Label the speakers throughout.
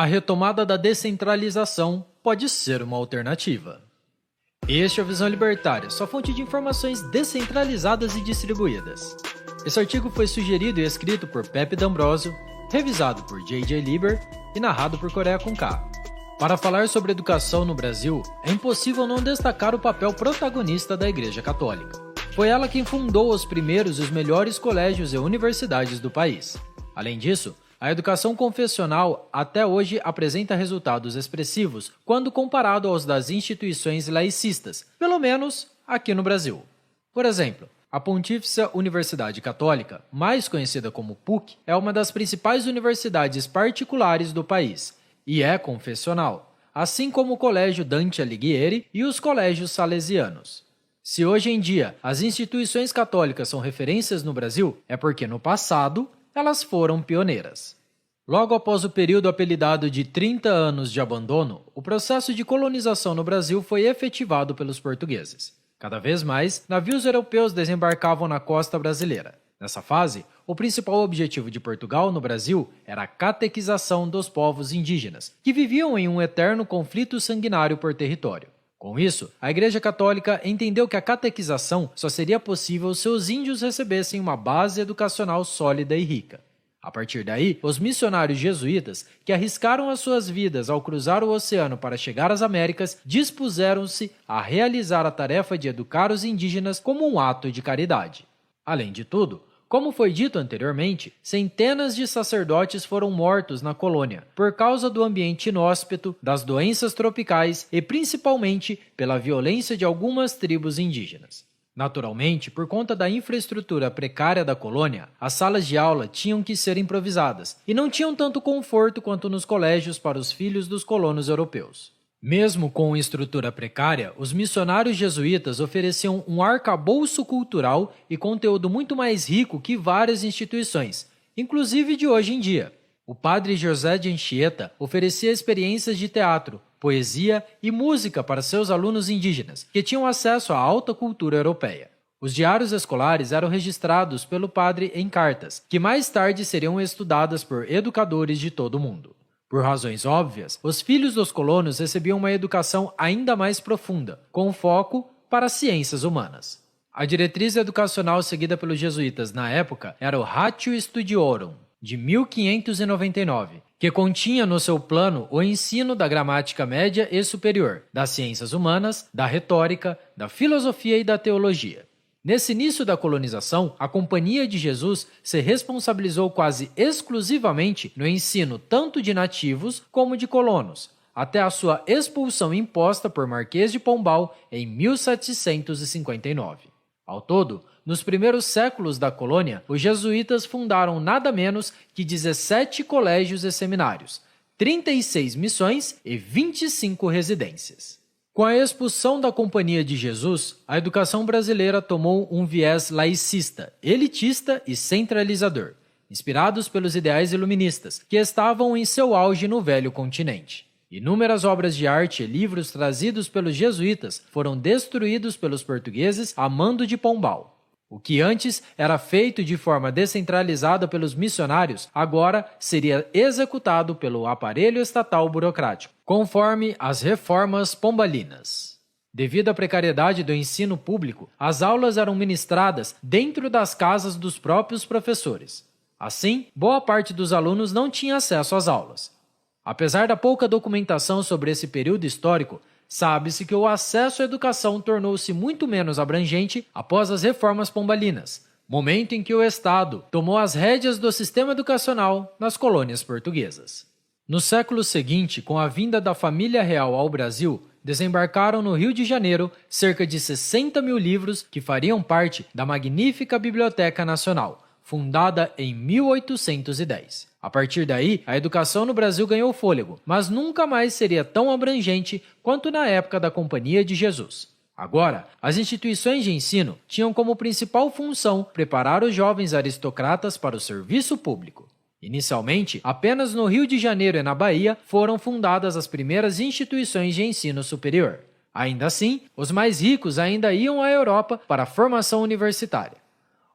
Speaker 1: a retomada da descentralização pode ser uma alternativa. Este é o Visão Libertária, sua fonte de informações descentralizadas e distribuídas. Esse artigo foi sugerido e escrito por Pepe D'Ambrosio, revisado por J.J. Lieber e narrado por Coreia com K. Para falar sobre educação no Brasil, é impossível não destacar o papel protagonista da Igreja Católica. Foi ela quem fundou os primeiros e os melhores colégios e universidades do país. Além disso, a educação confessional até hoje apresenta resultados expressivos quando comparado aos das instituições laicistas, pelo menos aqui no Brasil. Por exemplo, a Pontifícia Universidade Católica, mais conhecida como PUC, é uma das principais universidades particulares do país e é confessional, assim como o Colégio Dante Alighieri e os colégios salesianos. Se hoje em dia as instituições católicas são referências no Brasil, é porque no passado elas foram pioneiras. Logo após o período apelidado de 30 anos de abandono, o processo de colonização no Brasil foi efetivado pelos portugueses. Cada vez mais, navios europeus desembarcavam na costa brasileira. Nessa fase, o principal objetivo de Portugal no Brasil era a catequização dos povos indígenas, que viviam em um eterno conflito sanguinário por território. Com isso, a Igreja Católica entendeu que a catequização só seria possível se os índios recebessem uma base educacional sólida e rica. A partir daí, os missionários jesuítas, que arriscaram as suas vidas ao cruzar o oceano para chegar às Américas, dispuseram-se a realizar a tarefa de educar os indígenas como um ato de caridade. Além de tudo, como foi dito anteriormente, centenas de sacerdotes foram mortos na colônia por causa do ambiente inóspito, das doenças tropicais e principalmente pela violência de algumas tribos indígenas. Naturalmente, por conta da infraestrutura precária da colônia, as salas de aula tinham que ser improvisadas e não tinham tanto conforto quanto nos colégios para os filhos dos colonos europeus. Mesmo com estrutura precária, os missionários jesuítas ofereciam um arcabouço cultural e conteúdo muito mais rico que várias instituições, inclusive de hoje em dia. O padre José de Anchieta oferecia experiências de teatro, poesia e música para seus alunos indígenas, que tinham acesso à alta cultura europeia. Os diários escolares eram registrados pelo padre em cartas, que mais tarde seriam estudadas por educadores de todo o mundo. Por razões óbvias, os filhos dos colonos recebiam uma educação ainda mais profunda, com foco para as ciências humanas. A diretriz educacional seguida pelos jesuítas na época era o Ratio Studiorum, de 1599, que continha no seu plano o ensino da gramática média e superior, das ciências humanas, da retórica, da filosofia e da teologia. Nesse início da colonização, a Companhia de Jesus se responsabilizou quase exclusivamente no ensino tanto de nativos como de colonos, até a sua expulsão imposta por Marquês de Pombal em 1759. Ao todo, nos primeiros séculos da colônia, os jesuítas fundaram nada menos que 17 colégios e seminários, 36 missões e 25 residências. Com a expulsão da Companhia de Jesus, a educação brasileira tomou um viés laicista, elitista e centralizador, inspirados pelos ideais iluministas, que estavam em seu auge no velho continente. Inúmeras obras de arte e livros trazidos pelos jesuítas foram destruídos pelos portugueses a mando de Pombal. O que antes era feito de forma descentralizada pelos missionários, agora seria executado pelo aparelho estatal burocrático, conforme as reformas pombalinas. Devido à precariedade do ensino público, as aulas eram ministradas dentro das casas dos próprios professores. Assim, boa parte dos alunos não tinha acesso às aulas. Apesar da pouca documentação sobre esse período histórico, sabe-se que o acesso à educação tornou-se muito menos abrangente após as reformas pombalinas, momento em que o Estado tomou as rédeas do sistema educacional nas colônias portuguesas. No século seguinte, com a vinda da família real ao Brasil, desembarcaram no Rio de Janeiro cerca de 60 mil livros que fariam parte da magnífica Biblioteca Nacional, fundada em 1810. A partir daí, a educação no Brasil ganhou fôlego, mas nunca mais seria tão abrangente quanto na época da Companhia de Jesus. Agora, as instituições de ensino tinham como principal função preparar os jovens aristocratas para o serviço público. Inicialmente, apenas no Rio de Janeiro e na Bahia foram fundadas as primeiras instituições de ensino superior. Ainda assim, os mais ricos ainda iam à Europa para a formação universitária.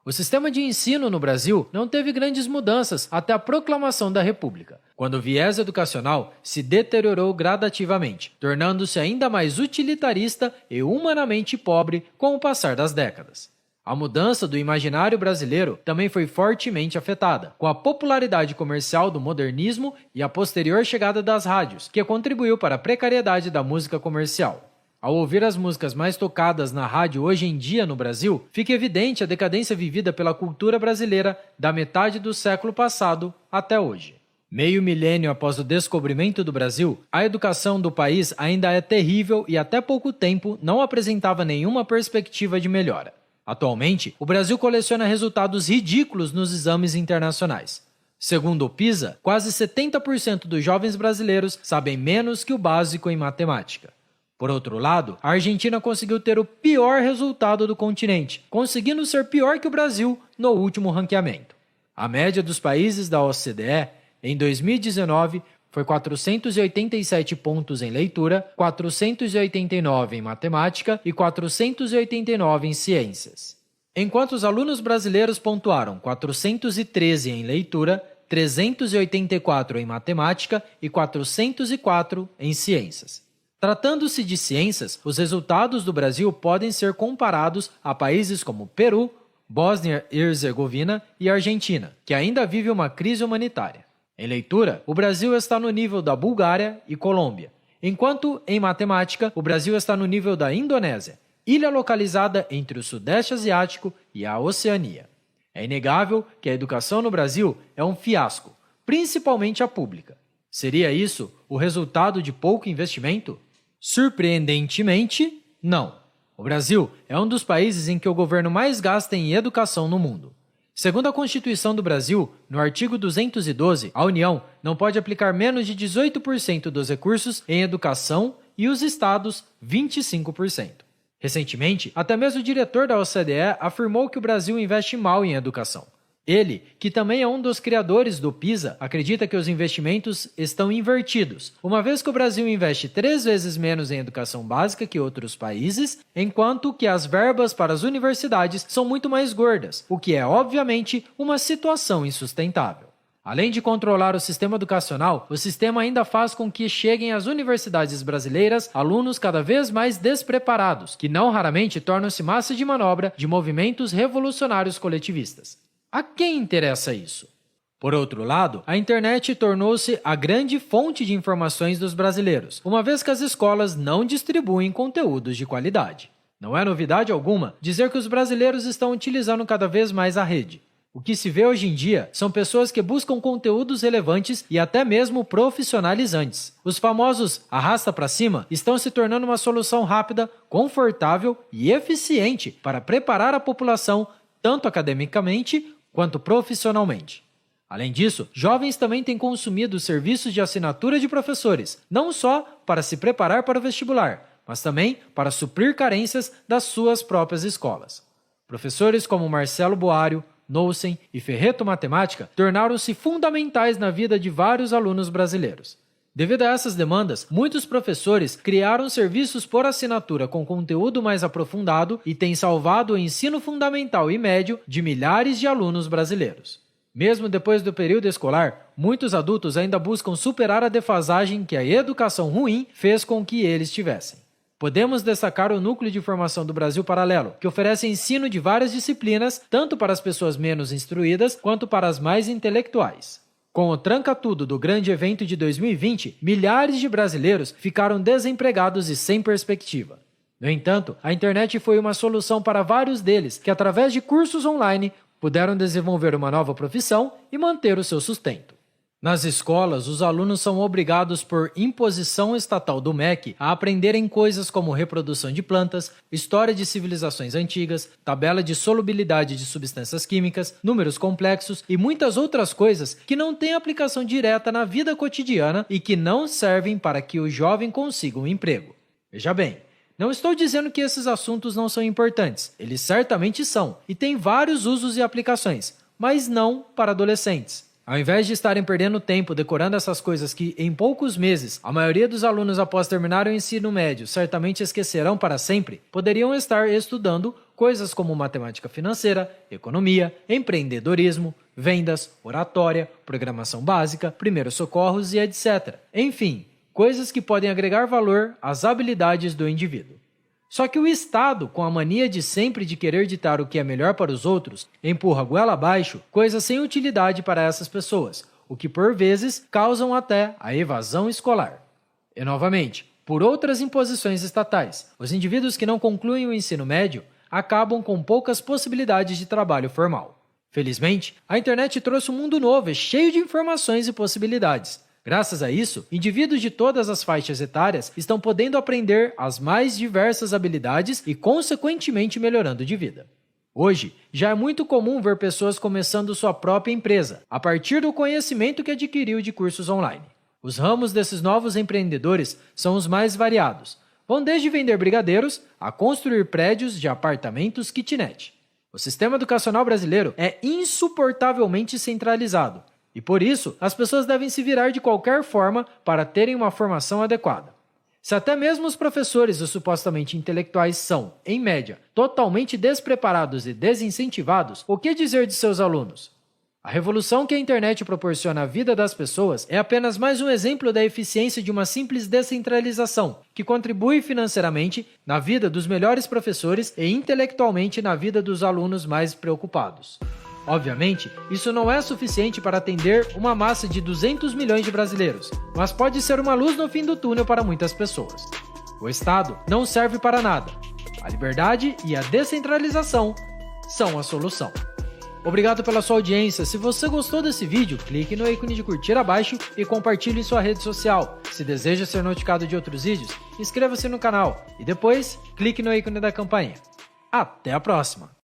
Speaker 1: O sistema de ensino no Brasil não teve grandes mudanças até a proclamação da República, quando o viés educacional se deteriorou gradativamente, tornando-se ainda mais utilitarista e humanamente pobre com o passar das décadas. A mudança do imaginário brasileiro também foi fortemente afetada, com a popularidade comercial do modernismo e a posterior chegada das rádios, que contribuiu para a precariedade da música comercial. Ao ouvir as músicas mais tocadas na rádio hoje em dia no Brasil, fica evidente a decadência vivida pela cultura brasileira da metade do século passado até hoje. Meio milênio após o descobrimento do Brasil, a educação do país ainda é terrível e até pouco tempo não apresentava nenhuma perspectiva de melhora. Atualmente, o Brasil coleciona resultados ridículos nos exames internacionais. Segundo o PISA, quase 70% dos jovens brasileiros sabem menos que o básico em matemática. Por outro lado, a Argentina conseguiu ter o pior resultado do continente, conseguindo ser pior que o Brasil no último ranqueamento. A média dos países da OCDE, em 2019, foi 487 pontos em leitura, 489 em matemática e 489 em ciências. Enquanto os alunos brasileiros pontuaram 413 em leitura, 384 em matemática e 404 em ciências. Tratando-se de ciências, os resultados do Brasil podem ser comparados a países como Peru, Bósnia e Herzegovina e Argentina, que ainda vive uma crise humanitária. Em leitura, o Brasil está no nível da Bulgária e Colômbia, enquanto, em matemática, o Brasil está no nível da Indonésia, ilha localizada entre o Sudeste Asiático e a Oceania. É inegável que a educação no Brasil é um fiasco, principalmente a pública. Seria isso o resultado de pouco investimento? Surpreendentemente, não. O Brasil é um dos países em que o governo mais gasta em educação no mundo. Segundo a Constituição do Brasil, no artigo 212, a União não pode aplicar menos de 18% dos recursos em educação e os estados 25%. Recentemente, até mesmo o diretor da OCDE afirmou que o Brasil investe mal em educação. Ele, que também é um dos criadores do PISA, acredita que os investimentos estão invertidos, uma vez que o Brasil investe 3 vezes menos em educação básica que outros países, enquanto que as verbas para as universidades são muito mais gordas, o que é, obviamente, uma situação insustentável. Além de controlar o sistema educacional, o sistema ainda faz com que cheguem às universidades brasileiras alunos cada vez mais despreparados, que não raramente tornam-se massa de manobra de movimentos revolucionários coletivistas. A quem interessa isso? Por outro lado, a internet tornou-se a grande fonte de informações dos brasileiros, uma vez que as escolas não distribuem conteúdos de qualidade. Não é novidade alguma dizer que os brasileiros estão utilizando cada vez mais a rede. O que se vê hoje em dia são pessoas que buscam conteúdos relevantes e até mesmo profissionalizantes. Os famosos arrasta para cima estão se tornando uma solução rápida, confortável e eficiente para preparar a população tanto academicamente quanto profissionalmente. Além disso, jovens também têm consumido serviços de assinatura de professores, não só para se preparar para o vestibular, mas também para suprir carências das suas próprias escolas. Professores como Marcelo Boário, Noussen e Ferreto Matemática tornaram-se fundamentais na vida de vários alunos brasileiros. Devido a essas demandas, muitos professores criaram serviços por assinatura com conteúdo mais aprofundado e têm salvado o ensino fundamental e médio de milhares de alunos brasileiros. Mesmo depois do período escolar, muitos adultos ainda buscam superar a defasagem que a educação ruim fez com que eles tivessem. Podemos destacar o Núcleo de Formação do Brasil Paralelo, que oferece ensino de várias disciplinas, tanto para as pessoas menos instruídas quanto para as mais intelectuais. Com o tranca-tudo do grande evento de 2020, milhares de brasileiros ficaram desempregados e sem perspectiva. No entanto, a internet foi uma solução para vários deles, que através de cursos online puderam desenvolver uma nova profissão e manter o seu sustento. Nas escolas, os alunos são obrigados por imposição estatal do MEC a aprenderem coisas como reprodução de plantas, história de civilizações antigas, tabela de solubilidade de substâncias químicas, números complexos e muitas outras coisas que não têm aplicação direta na vida cotidiana e que não servem para que o jovem consiga um emprego. Veja bem, não estou dizendo que esses assuntos não são importantes, eles certamente são e têm vários usos e aplicações, mas não para adolescentes. Ao invés de estarem perdendo tempo decorando essas coisas que, em poucos meses, a maioria dos alunos após terminar o ensino médio certamente esquecerão para sempre, poderiam estar estudando coisas como matemática financeira, economia, empreendedorismo, vendas, oratória, programação básica, primeiros socorros e etc. Enfim, coisas que podem agregar valor às habilidades do indivíduo. Só que o Estado, com a mania de sempre de querer ditar o que é melhor para os outros, empurra goela abaixo coisas sem utilidade para essas pessoas, o que por vezes causam até a evasão escolar. E novamente, por outras imposições estatais, os indivíduos que não concluem o ensino médio acabam com poucas possibilidades de trabalho formal. Felizmente, a internet trouxe um mundo novo e cheio de informações e possibilidades. Graças a isso, indivíduos de todas as faixas etárias estão podendo aprender as mais diversas habilidades e, consequentemente, melhorando de vida. Hoje, já é muito comum ver pessoas começando sua própria empresa, a partir do conhecimento que adquiriu de cursos online. Os ramos desses novos empreendedores são os mais variados. Vão desde vender brigadeiros a construir prédios de apartamentos kitnet. O sistema educacional brasileiro é insuportavelmente centralizado. E por isso, as pessoas devem se virar de qualquer forma para terem uma formação adequada. Se até mesmo os professores os supostamente intelectuais são, em média, totalmente despreparados e desincentivados, o que dizer de seus alunos? A revolução que a internet proporciona à vida das pessoas é apenas mais um exemplo da eficiência de uma simples descentralização, que contribui financeiramente na vida dos melhores professores e intelectualmente na vida dos alunos mais preocupados. Obviamente, isso não é suficiente para atender uma massa de 200 milhões de brasileiros, mas pode ser uma luz no fim do túnel para muitas pessoas. O Estado não serve para nada. A liberdade e a descentralização são a solução. Obrigado pela sua audiência. Se você gostou desse vídeo, clique no ícone de curtir abaixo e compartilhe em sua rede social. Se deseja ser notificado de outros vídeos, inscreva-se no canal e depois clique no ícone da campainha. Até a próxima!